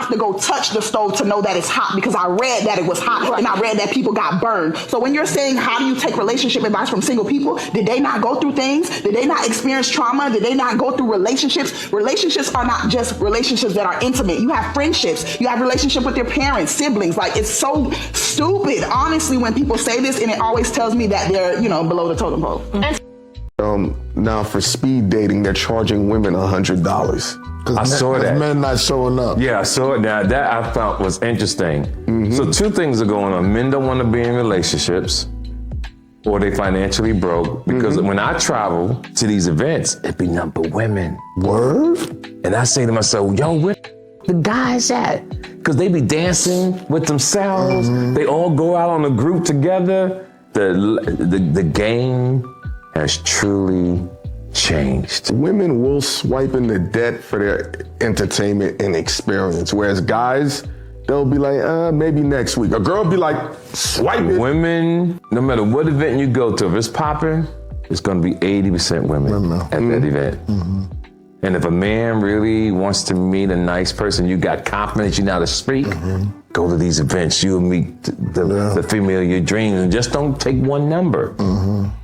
have to go touch the stove to know that it's hot because I read that it was hot and I read that people got burned. So when you're saying how do you take relationship advice from single people, did they not go through things? Did they not experience trauma? Did they not go through relationships? Relationships are not just relationships that are intimate. You have friendships. You have relationship with your parents, siblings. Like, it's so stupid, honestly, when people say this, and it always tells me that they're, below the totem pole. Now for speed dating, they're charging women $100. I saw that. Men not showing up. Yeah, I saw it. Now that I found was interesting. So two things are going on. Men don't want to be in relationships, or they financially broke. Because when I travel to these events, it be nothing but women. Word? And I say to myself, yo, where the guys at? Because they be dancing with themselves. They all go out on a group together. The game has truly changed. Women will swipe into debt for their entertainment and experience, whereas guys, they'll be like, maybe next week. A girl be like, swipe it. Women, no matter what event you go to, if it's popping, it's gonna be 80% women at that event. And if a man really wants to meet a nice person, you got confidence, you know how to speak, go to these events, you'll meet the female of your dreams, and just don't take one number.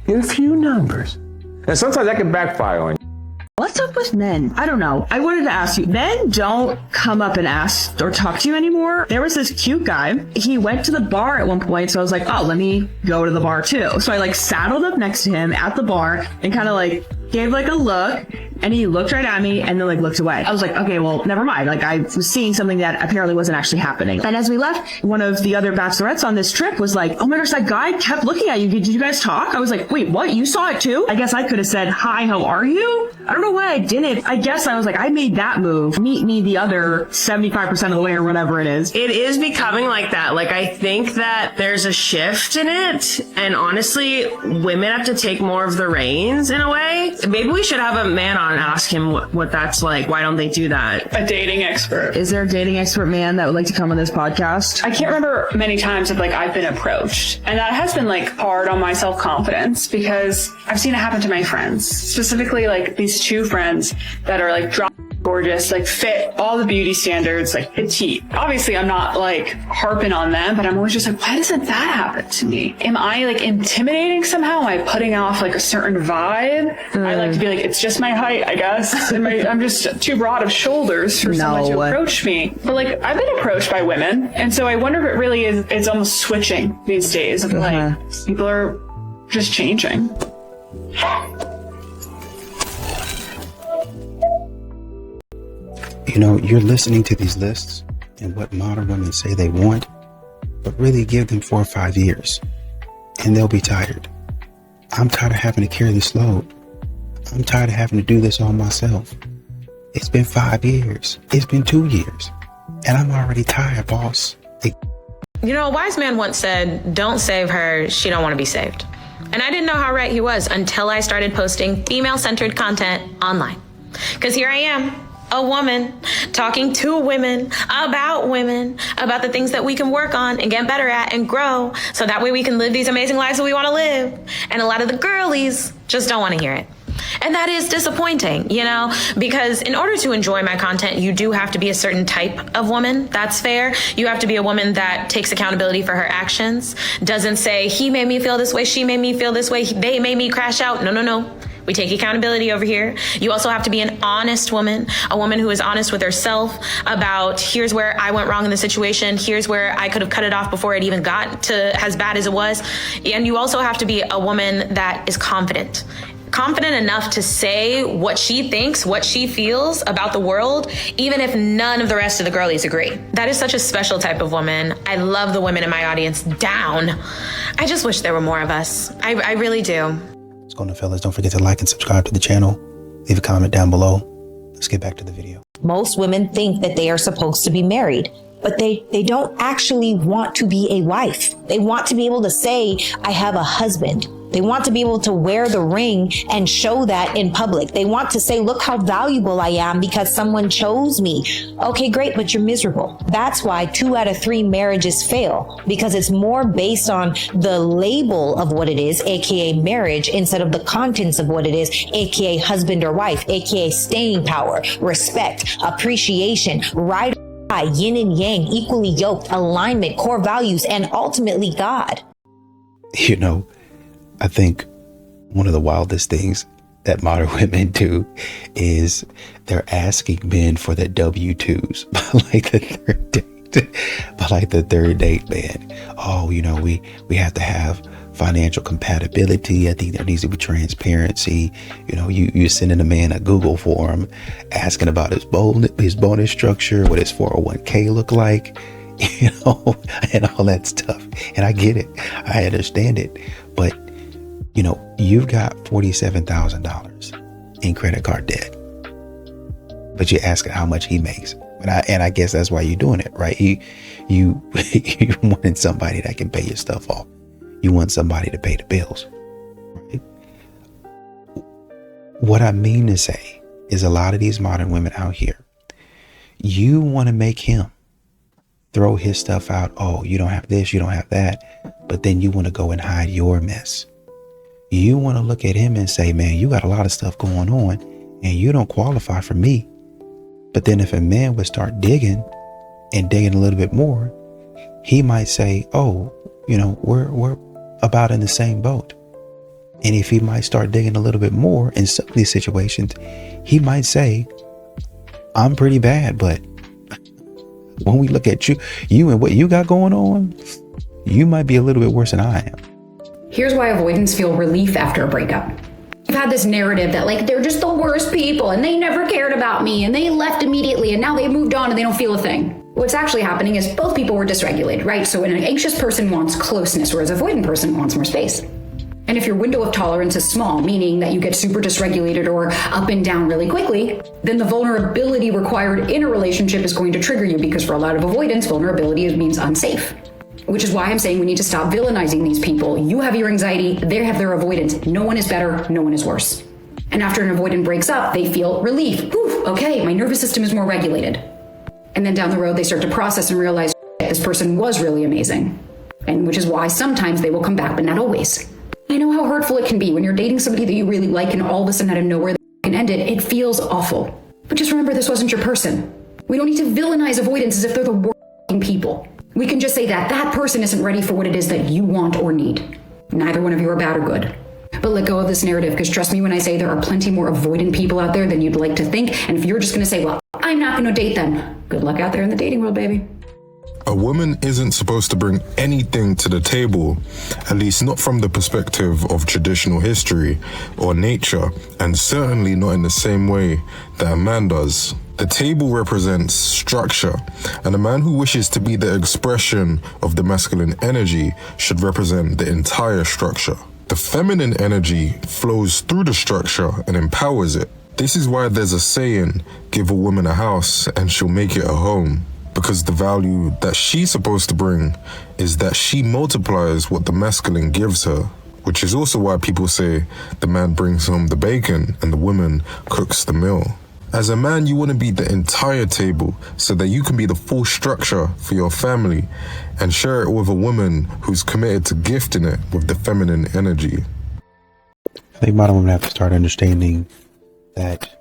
Get a few numbers. And sometimes that can backfire on you. What's up with men? I don't know. I wanted to ask you, men don't come up and ask or talk to you anymore. There was this cute guy. He went to the bar at one point, so I was like, oh, let me go to the bar too. So I saddled up next to him at the bar and kind of gave a look, and he looked right at me and then looked away. I was like, okay, well, never mind. I was seeing something that apparently wasn't actually happening. And as we left, one of the other bachelorettes on this trip was like, oh my gosh, that guy kept looking at you. Did you guys talk? I was like, wait, what? You saw it too? I guess I could have said, hi, how are you? I don't know why I didn't. I guess I was like, I made that move. Meet me the other 75% of the way or whatever it is. It is becoming like that. I think that there's a shift in it. And honestly, women have to take more of the reins in a way. Maybe we should have a man on and ask him what that's like. Why don't they do that? A dating expert. Is there a dating expert man that would like to come on this podcast? I can't remember many times I've been approached. And that has been hard on my self-confidence because I've seen it happen to my friends. Specifically these two friends that are drop gorgeous, fit all the beauty standards, petite. Obviously, I'm not harping on them, but I'm always just why doesn't that happen to me? Am I intimidating somehow? Am I putting off a certain vibe? I like to be it's just my height, I guess. I'm just too broad of shoulders for someone to approach me. But I've been approached by women, and so I wonder if it really is. It's almost switching these days. People are just changing. You're listening to these lists and what modern women say they want, but really give them 4 or 5 years and they'll be tired. I'm tired of having to carry this load. I'm tired of having to do this all myself. It's been 5 years. It's been 2 years. And I'm already tired, boss. A wise man once said, don't save her, she don't want to be saved. And I didn't know how right he was until I started posting female-centered content online. Because here I am, a woman talking to women, about the things that we can work on and get better at and grow, so that way we can live these amazing lives that we want to live. And a lot of the girlies just don't want to hear it. And that is disappointing, because in order to enjoy my content, you do have to be a certain type of woman. That's fair. You have to be a woman that takes accountability for her actions, doesn't say, he made me feel this way, she made me feel this way, they made me crash out. No. We take accountability over here. You also have to be an honest woman, a woman who is honest with herself about here's where I went wrong in the situation. Here's where I could have cut it off before it even got to as bad as it was. And you also have to be a woman that is confident enough to say what she thinks, what she feels about the world, even if none of the rest of the girlies agree. That is such a special type of woman. I love the women in my audience down. I just wish there were more of us. I really do. What's going on, fellas? Don't forget to like and subscribe to the channel. Leave a comment down below. Let's get back to the video. Most women think that they are supposed to be married, but they don't actually want to be a wife. They want to be able to say, I have a husband. They want to be able to wear the ring and show that in public. They want to say, look how valuable I am because someone chose me. Okay, great, but you're miserable. That's why 2 out of 3 marriages fail, because it's more based on the label of what it is, aka marriage, instead of the contents of what it is, aka husband or wife, aka staying power, respect, appreciation, right? yin and yang, equally yoked, alignment, core values, and ultimately God. You know, I think one of the wildest things that modern women do is they're asking men for their W-2s by like the third date, man. Oh, you know, we have to have financial compatibility. I think there needs to be transparency. You know, you're sending a man a Google form asking about his bonus structure, what his 401k look like, you know, and all that stuff. And I get it. I understand it. But, you know, you've got $47,000 in credit card debt, but you're asking how much he makes. And I guess that's why you're doing it, right? You wanted somebody that can pay your stuff off. You want somebody to pay the bills, right? What I mean to say is a lot of these modern women out here, you want to make him throw his stuff out. Oh, you don't have this, you don't have that. But then you want to go and hide your mess. You want to look at him and say, man, you got a lot of stuff going on and you don't qualify for me. But then if a man would start digging a little bit more, he might say, oh, you know, we're about in the same boat. And if he might start digging a little bit more in some of these situations, he might say, I'm pretty bad, but when we look at you and what you got going on, you might be a little bit worse than I am. Here's why avoidants feel relief after a breakup. You've had this narrative that like they're just the worst people and they never cared about me and they left immediately and now they moved on and they don't feel a thing. What's actually happening is both people were dysregulated, right? So an anxious person wants closeness, whereas an avoidant person wants more space. And if your window of tolerance is small, meaning that you get super dysregulated or up and down really quickly, then the vulnerability required in a relationship is going to trigger you, because for a lot of avoidance, vulnerability means unsafe. Which is why I'm saying we need to stop villainizing these people. You have your anxiety, they have their avoidance. No one is better, no one is worse. And after an avoidant breaks up, they feel relief. Oof, okay, my nervous system is more regulated. And then down the road, they start to process and realize this person was really amazing. And which is why sometimes they will come back, but not always. I know how hurtful it can be when you're dating somebody that you really like and all of a sudden out of nowhere they can end it. It feels awful. But just remember, this wasn't your person. We don't need to villainize avoidance as if they're the worst people. We can just say that that person isn't ready for what it is that you want or need. Neither one of you are bad or good. But let go of this narrative, because trust me when I say there are plenty more avoidant people out there than you'd like to think. And if you're just going to say, well, I'm not going to date them, good luck out there in the dating world, baby. A woman isn't supposed to bring anything to the table, at least not from the perspective of traditional history or nature, and certainly not in the same way that a man does. The table represents structure, and a man who wishes to be the expression of the masculine energy should represent the entire structure. The feminine energy flows through the structure and empowers it. This is why there's a saying, give a woman a house and she'll make it a home. Because the value that she's supposed to bring is that she multiplies what the masculine gives her. Which is also why people say the man brings home the bacon and the woman cooks the meal. As a man, you want to be the entire table so that you can be the full structure for your family and share it with a woman who's committed to gifting it with the feminine energy. I think modern women have to start understanding that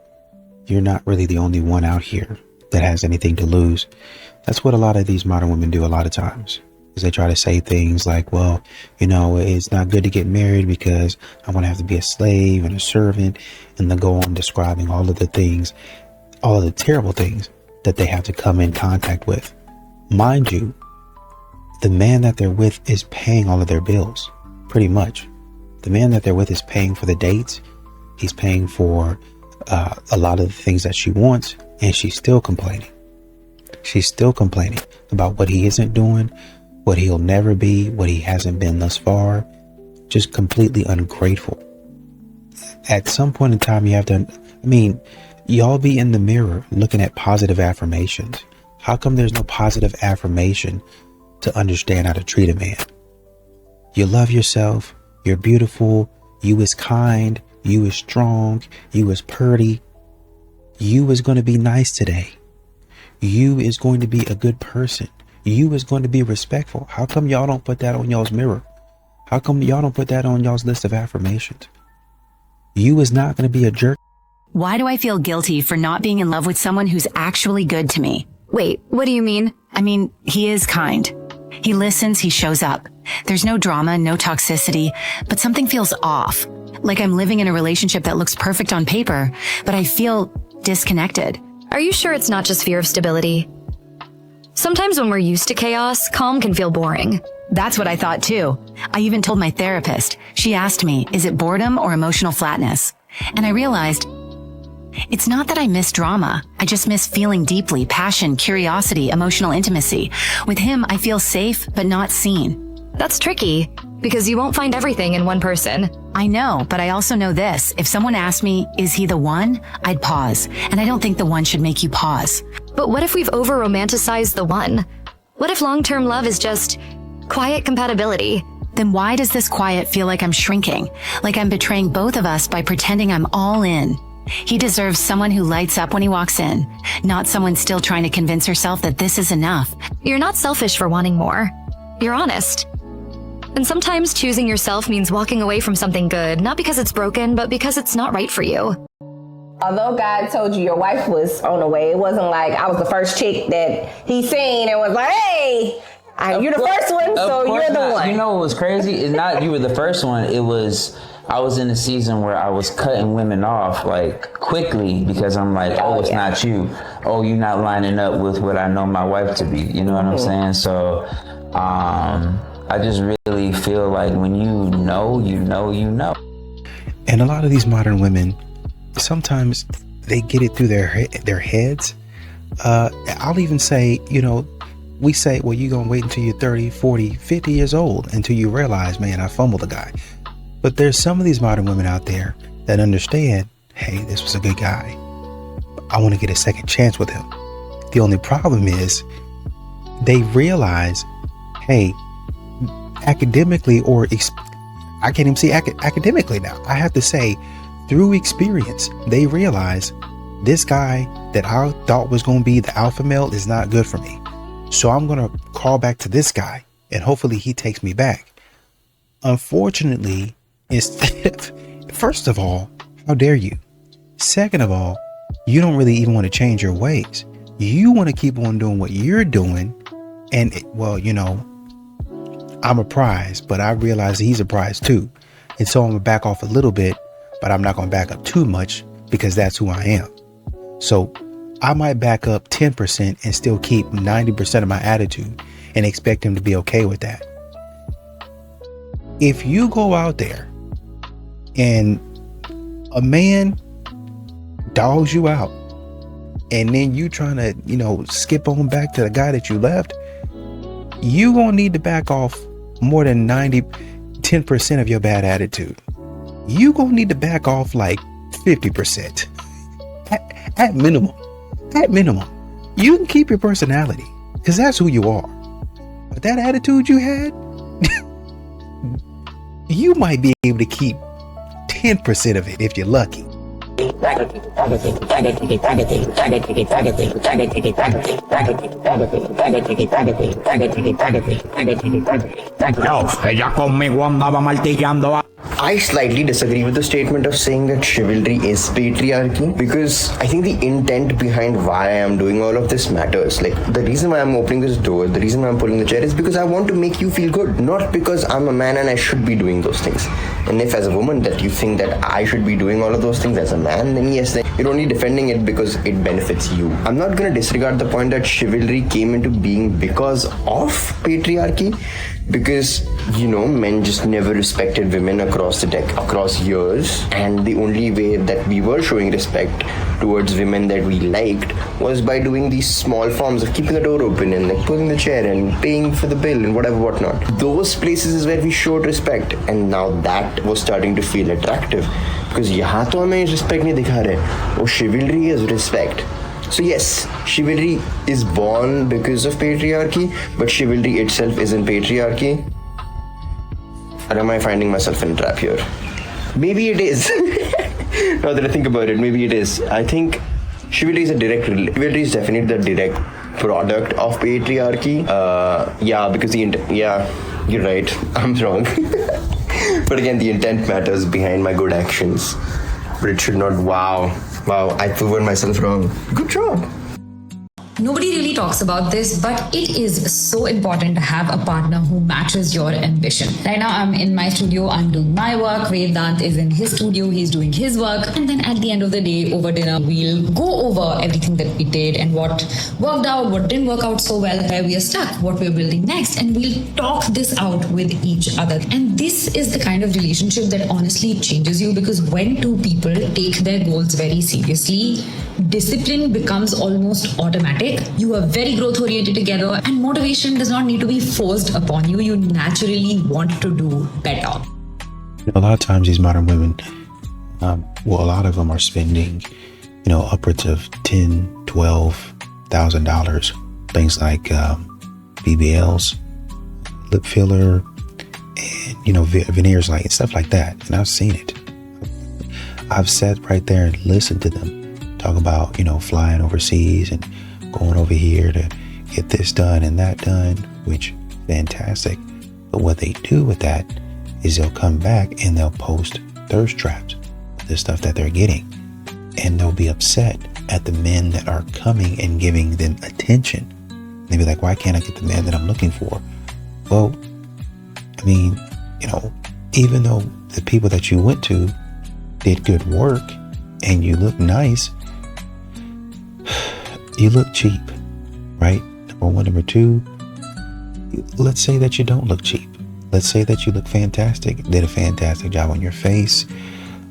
you're not really the only one out here that has anything to lose. That's what a lot of these modern women do a lot of times, is they try to say things like, well, you know, it's not good to get married because I'm going to have to be a slave and a servant, and then go on describing all of the things, all of the terrible things that they have to come in contact with. Mind you, the man that they're with is paying all of their bills, pretty much. The man that they're with is paying for the dates. He's paying for a lot of the things that she wants, and she's still complaining. She's still complaining about what he isn't doing, what he'll never be, what he hasn't been thus far. Just completely ungrateful. At some point in time, you have to, y'all be in the mirror looking at positive affirmations. How come there's no positive affirmation to understand how to treat a man? You love yourself. You're beautiful. You is kind. You is strong. You is purty. You is going to be nice today. You is going to be a good person. You is going to be respectful. How come y'all don't put that on y'all's mirror? How come y'all don't put that on y'all's list of affirmations? You is not going to be a jerk. Why do I feel guilty for not being in love with someone who's actually good to me? Wait, what do you mean? I mean, he is kind. He listens, he shows up. There's no drama, no toxicity, but something feels off. Like I'm living in a relationship that looks perfect on paper, but I feel disconnected. Are you sure it's not just fear of stability? Sometimes when we're used to chaos, calm can feel boring. That's what I thought too. I even told my therapist. She asked me, is it boredom or emotional flatness? And I realized it's not that I miss drama. I just miss feeling deeply, passion, curiosity, emotional intimacy. With him, I feel safe, but not seen. That's tricky, because you won't find everything in one person. I know, but I also know this. If someone asked me, is he the one? I'd pause. And I don't think the one should make you pause. But what if we've over-romanticized the one? What if long-term love is just quiet compatibility? Then why does this quiet feel like I'm shrinking? Like I'm betraying both of us by pretending I'm all in? He deserves someone who lights up when he walks in, not someone still trying to convince herself that this is enough. You're not selfish for wanting more. You're honest. And sometimes choosing yourself means walking away from something good, not because it's broken, but because it's not right for you. Although God told you your wife was on the way, it wasn't like I was the first chick that he seen and was like, hey, you're the first one, so you're the one. You know what was crazy? It's not you were the first one. It was, I was in a season where I was cutting women off like quickly because I'm like, it's not you. Oh, you're not lining up with what I know my wife to be. You know what I'm saying? So I just really feel like when you know. And a lot of these modern women, sometimes they get it through their heads. I'll even say, we say, well, you're going to wait until you're 30, 40, 50 years old until you realize, man, I fumbled the guy. But there's some of these modern women out there that understand, hey, this was a good guy. I want to get a second chance with him. The only problem is they realize, hey, academically I can't even say academically now. I have to say through experience, they realize this guy that I thought was going to be the alpha male is not good for me. So I'm going to call back to this guy and hopefully he takes me back. Unfortunately, first of all, how dare you? Second of all, you don't really even want to change your ways. You want to keep on doing what you're doing. And I'm a prize, but I realize he's a prize too. And so I'm going to back off a little bit, but I'm not going to back up too much because that's who I am. So I might back up 10% and still keep 90% of my attitude and expect him to be okay with that. If you go out there and a man dogs you out and then you trying to, skip on back to the guy that you left, you gonna need to back off more than 10% of your bad attitude. You gonna need to back off like 50% at minimum. At minimum, you can keep your personality because that's who you are. But that attitude you had, you might be able to keep 10% of it if you're lucky. Ella conmigo andaba martillando. I slightly disagree with the statement of saying that chivalry is patriarchy because I think the intent behind why I am doing all of this matters. Like the reason why I'm opening this door, the reason why I'm pulling the chair is because I want to make you feel good, not because I'm a man and I should be doing those things. And if as a woman that you think that I should be doing all of those things as a man, then yes, then you're only defending it because it benefits you. I'm not going to disregard the point that chivalry came into being because of patriarchy. Because, men just never respected women across years. And the only way that we were showing respect towards women that we liked was by doing these small forms of keeping the door open and like pulling the chair and paying for the bill and whatnot. Those places is where we showed respect. And now that was starting to feel attractive. Because yahan to hame respect nahi dikha rahe. Oh, chivalry is respect. So yes, chivalry is born because of patriarchy, but chivalry itself isn't patriarchy. Or am I finding myself in a trap here? Maybe it is. Now that I think about it, maybe it is. I think chivalry is definitely the direct product of patriarchy. Because you're right. I'm wrong. But again, the intent matters behind my good actions. But it should not. Wow, I proven myself wrong. Good job. Nobody really talks about this, but it is so important to have a partner who matches your ambition. Right now, I'm in my studio, I'm doing my work. Vedant is in his studio, he's doing his work. And then at the end of the day, over dinner, we'll go over everything that we did and what worked out, what didn't work out so well, where we are stuck, what we're building next. And we'll talk this out with each other. And this is the kind of relationship that honestly changes you, because when two people take their goals very seriously, discipline becomes almost automatic. You are very growth oriented together, and motivation does not need to be forced upon you. You naturally want to do better. A lot of times these modern women, a lot of them are spending, upwards of $10,000, $12,000, things like BBLs, lip filler, and veneers, like stuff like that. And I've seen it. I've sat right there and listened to them talk about, flying overseas and going over here to get this done and that done, which fantastic. But what they do with that is they'll come back and they'll post thirst traps, the stuff that they're getting, and they'll be upset at the men that are coming and giving them attention. They'll be like, why can't I get the man that I'm looking for? Well, I mean, even though the people that you went to did good work and you look nice, you look cheap, right? Number one. Number two, let's say that you don't look cheap. Let's say that you look fantastic, did a fantastic job on your face,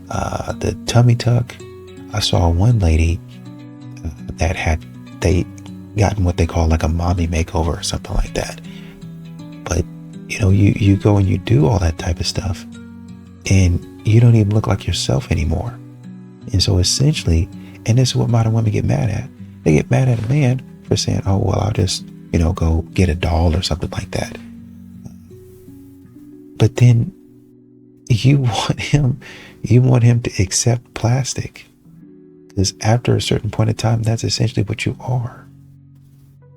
the tummy tuck. I saw one lady that they gotten what they call like a mommy makeover or something like that. But you go and you do all that type of stuff and you don't even look like yourself anymore. And so essentially, and this is what modern women get mad at. They get mad at a man for saying, oh, well, I'll just, go get a doll or something like that. But then you want him to accept plastic, because after a certain point in time, that's essentially what you are.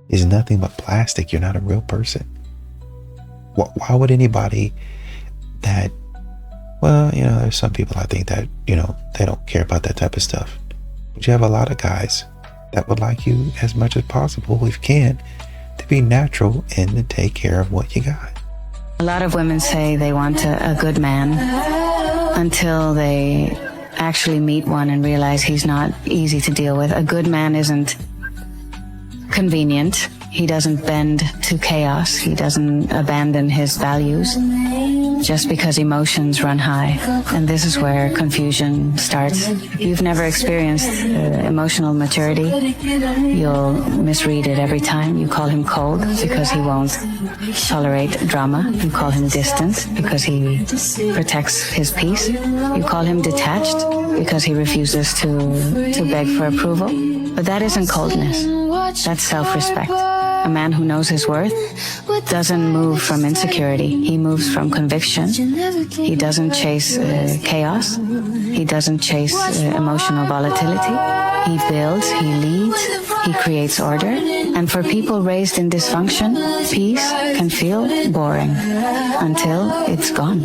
Is nothing but plastic. You're not a real person. Why would anybody that, there's some people I think that, they don't care about that type of stuff. But you have a lot of guys that would like you as much as possible, if you can, to be natural and to take care of what you got. A lot of women say they want a good man until they actually meet one and realize he's not easy to deal with. A good man isn't convenient. He doesn't bend to chaos. He doesn't abandon his values just because emotions run high. And this is where confusion starts. If you've never experienced emotional maturity, you'll misread it every time. You call him cold because he won't tolerate drama. You call him distant because he protects his peace. You call him detached because he refuses to beg for approval. But that isn't coldness. That's self-respect. A man who knows his worth doesn't move from insecurity. He moves from conviction. He doesn't chase chaos. He doesn't chase emotional volatility. He builds, he leads, he creates order. And for people raised in dysfunction, peace can feel boring until it's gone.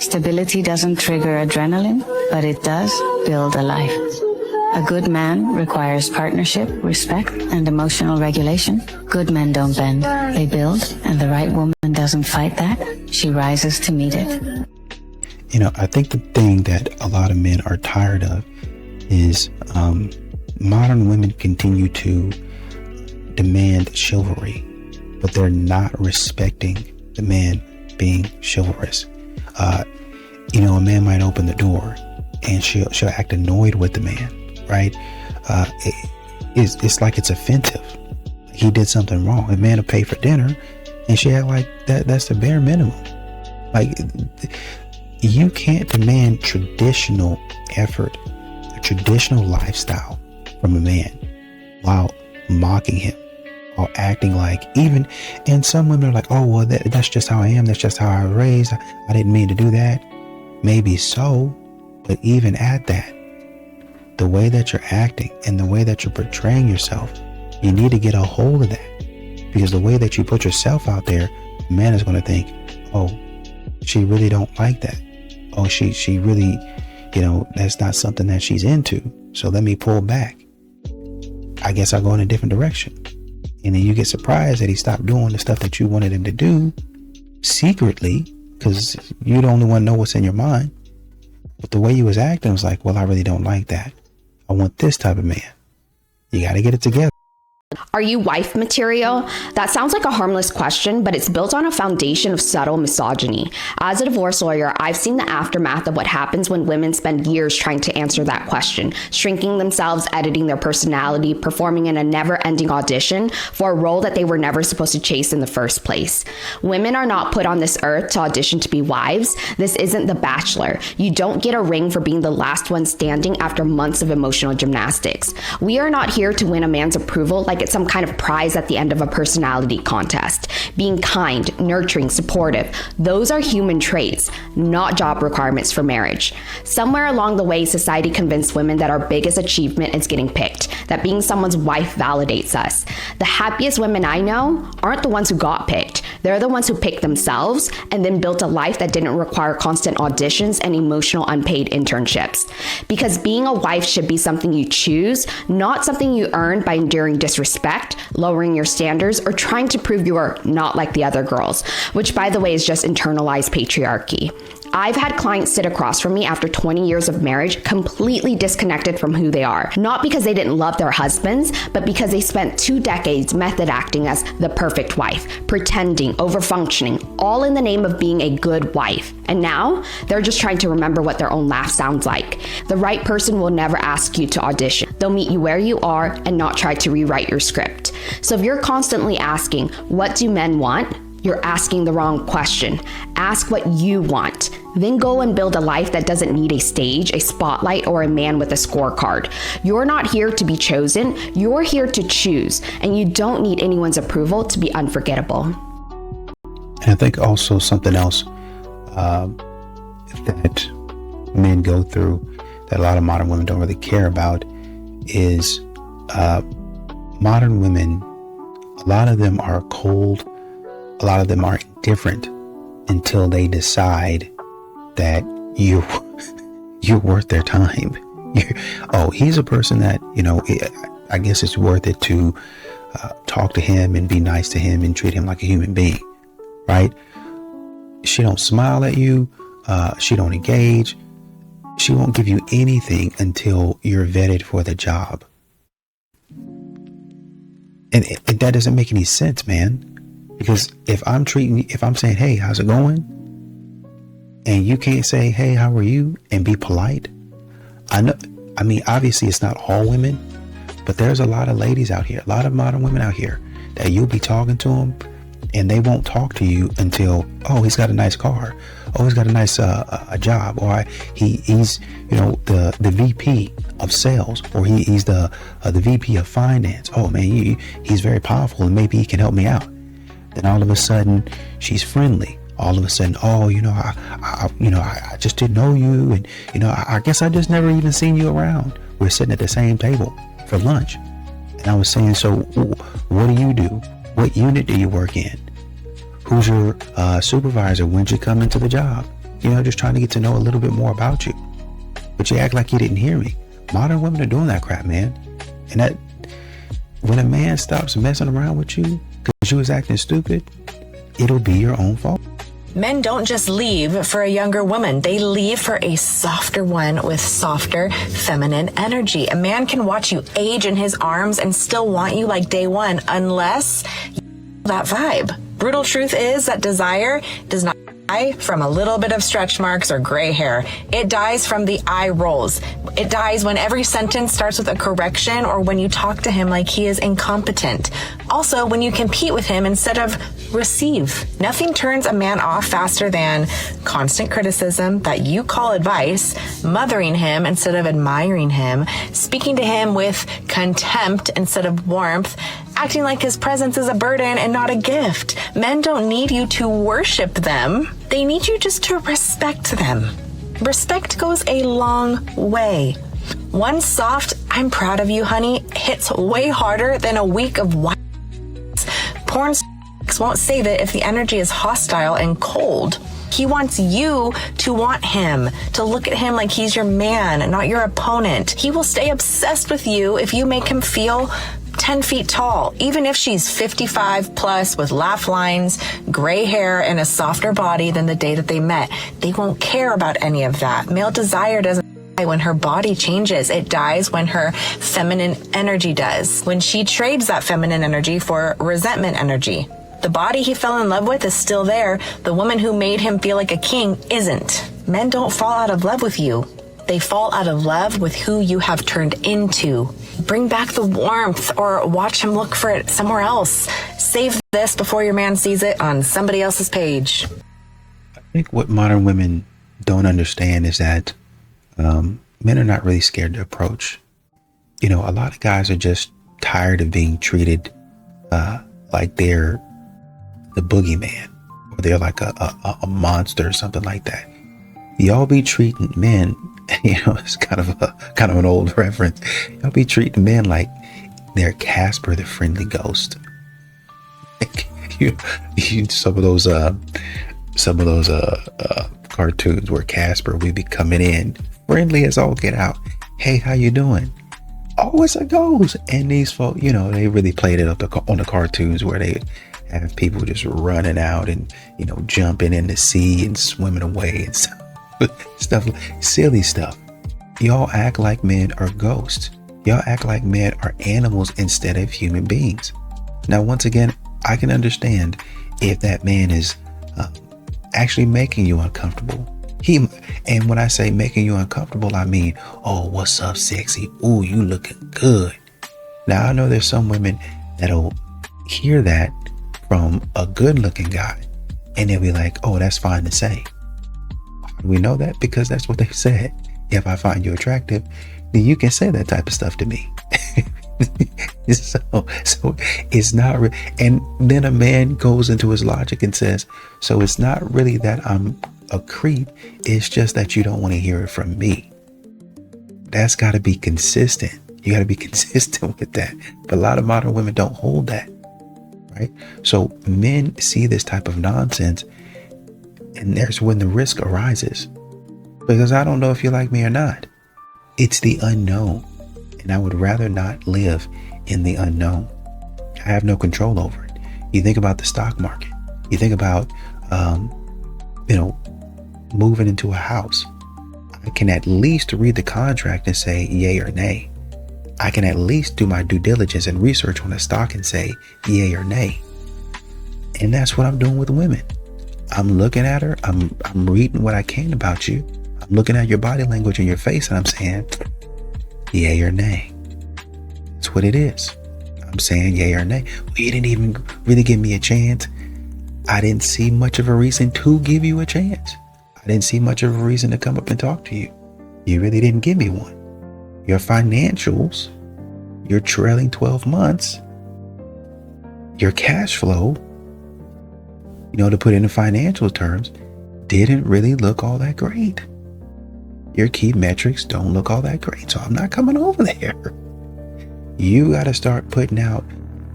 Stability doesn't trigger adrenaline, but it does build a life. A good man requires partnership, respect, and emotional regulation. Good men don't bend, they build, and the right woman doesn't fight that. She rises to meet it. I think the thing that a lot of men are tired of is modern women continue to demand chivalry, but they're not respecting the man being chivalrous. A man might open the door and she'll act annoyed with the man. Right? It's like it's offensive. He did something wrong. A man will pay for dinner and she act like that's the bare minimum. Like, you can't demand traditional effort, a traditional lifestyle from a man while mocking him or acting like, and some women are like, oh, well, that's just how I am. That's just how I was raised. I didn't mean to do that. Maybe so, but even at that, the way that you're acting and the way that you're portraying yourself, you need to get a hold of that. Because the way that you put yourself out there, the man is going to think, oh, she really don't like that. Oh, she really, that's not something that she's into. So let me pull back. I guess I'll go in a different direction. And then you get surprised that he stopped doing the stuff that you wanted him to do secretly, because you the only one know what's in your mind. But the way you was acting was like, well, I really don't like that. I want this type of man. You got to get it together. Are you wife material? That sounds like a harmless question, but it's built on a foundation of subtle misogyny. As a divorce lawyer, I've seen the aftermath of what happens when women spend years trying to answer that question, shrinking themselves, editing their personality, performing in a never-ending audition for a role that they were never supposed to chase in the first place. Women are not put on this earth to audition to be wives. This isn't The Bachelor. You don't get a ring for being the last one standing after months of emotional gymnastics. We are not here to win a man's approval like it's some kind of prize at the end of a personality contest. Being kind, nurturing, supportive, those are human traits, not job requirements for marriage. Somewhere along the way, society convinced women that our biggest achievement is getting picked, that being someone's wife validates us. The happiest women I know aren't the ones who got picked. They're the ones who picked themselves and then built a life that didn't require constant auditions and emotional unpaid internships. Because being a wife should be something you choose, not something you earn by enduring disrespect, lowering your standards, or trying to prove you are not like the other girls, which, by the way, is just internalized patriarchy. I've had clients sit across from me after 20 years of marriage completely disconnected from who they are, not because they didn't love their husbands, but because they spent 2 decades method acting as the perfect wife, pretending, overfunctioning, all in the name of being a good wife. And now they're just trying to remember what their own laugh sounds like. The right person will never ask you to audition. They'll meet you where you are and not try to rewrite your script. So if you're constantly asking, what do men want? You're asking the wrong question. Ask what you want. Then go and build a life that doesn't need a stage, a spotlight, or a man with a scorecard. You're not here to be chosen. You're here to choose. And you don't need anyone's approval to be unforgettable. And I think also something else that men go through that a lot of modern women don't really care about is modern women, a lot of them are cold. A lot of them are indifferent until they decide that you're worth their time. He's a person that, I guess it's worth it to talk to him and be nice to him and treat him like a human being, right? She don't smile at you. She don't engage. She won't give you anything until you're vetted for the job. And that doesn't make any sense, man. Because if I'm saying, hey, how's it going? And you can't say, hey, how are you? And be polite. Obviously it's not all women, but there's a lot of ladies out here, a lot of modern women out here that you'll be talking to them and they won't talk to you until, oh, he's got a nice car. Oh, he's got a nice a job. Or he's, the VP of sales, or he's the VP of finance. Oh man, he's very powerful and maybe he can help me out. Then all of a sudden she's friendly. All of a sudden, oh, I just didn't know you. And, I guess I just never even seen you around. We're sitting at the same table for lunch. And I was saying, so what do you do? What unit do you work in? Who's your supervisor? When'd you come into the job? Just trying to get to know a little bit more about you. But you act like you didn't hear me. Modern women are doing that crap, man. And that when a man stops messing around with you because you was acting stupid, it'll be your own fault. Men don't just leave for a younger woman. They leave for a softer one with softer feminine energy. A man can watch you age in his arms and still want you like day one unless you that vibe. Brutal truth is that desire does not die from a little bit of stretch marks or gray hair. It dies from the eye rolls. It dies when every sentence starts with a correction or when you talk to him like he is incompetent. Also, when you compete with him instead of receive. Nothing turns a man off faster than constant criticism that you call advice, mothering him instead of admiring him, speaking to him with contempt instead of warmth, acting like his presence is a burden and not a gift. Men don't need you to worship them. They need you just to respect them. Respect goes a long way. One soft, I'm proud of you, honey, hits way harder than a week of white. Porn won't save it if the energy is hostile and cold. He wants you to want him, to look at him like he's your man, not your opponent. He will stay obsessed with you if you make him feel 10 feet tall, even if she's 55 plus with laugh lines, gray hair, and a softer body than the day that they met. They won't care about any of that. Male desire doesn't die when her body changes. It dies when her feminine energy does. When she trades that feminine energy for resentment energy. The body he fell in love with is still there. The woman who made him feel like a king isn't. Men don't fall out of love with you. They fall out of love with who you have turned into. Bring back the warmth or watch him look for it somewhere else. Save this before your man sees it on somebody else's page. I think what modern women don't understand is that men are not really scared to approach. You know, a lot of guys are just tired of being treated like they're the boogeyman or they're like a monster or something like that. Y'all be treating men, you know, it's kind of an old reference. Y'all be treating men like they're Casper the Friendly Ghost. Some of those cartoons where Casper would be coming in friendly as all get out. Hey, how you doing? Oh, it's a ghost. And these folks, you know, they really played it up on the cartoons where they have people just running out and, you know, jumping in the sea and swimming away and stuff, silly stuff. Y'all act like men are ghosts. Y'all act like men are animals instead of human beings. Now, once again, I can understand if that man is actually making you uncomfortable. And when I say making you uncomfortable, I mean, oh, what's up, sexy? Ooh, you looking good. Now, I know there's some women that'll hear that from a good looking guy and they'll be like, oh, that's fine to say. We know that because that's what they said. If I find you attractive, then you can say that type of stuff to me. so it's not and then a man goes into his logic and says, so it's not really that I'm a creep, it's just that you don't want to hear it from me. That's got to be consistent. You got to be consistent with that. But a lot of modern women don't hold that, right? So men see this type of nonsense, and there's when the risk arises, because I don't know if you like me or not. It's the unknown, and I would rather not live in the unknown. I have no control over it. You think about the stock market. You think about, moving into a house. I can at least read the contract and say yay or nay. I can at least do my due diligence and research on a stock and say yay or nay. And that's what I'm doing with women. I'm looking at her. I'm reading what I can about you. I'm looking at your body language and your face, and I'm saying yay or nay. That's what it is. I'm saying yay or nay. Well, you didn't even really give me a chance. I didn't see much of a reason to give you a chance. I didn't see much of a reason to come up and talk to you. You really didn't give me one. Your financials, your trailing 12 months, your cash flow, to put it in financial terms, didn't really look all that great. Your key metrics don't look all that great. So I'm not coming over there. You got to start putting out,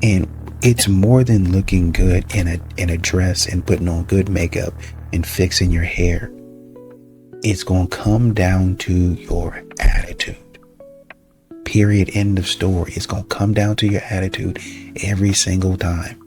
and it's more than looking good in a dress and putting on good makeup and fixing your hair. It's going to come down to your attitude. Period. End of story. It's going to come down to your attitude every single time.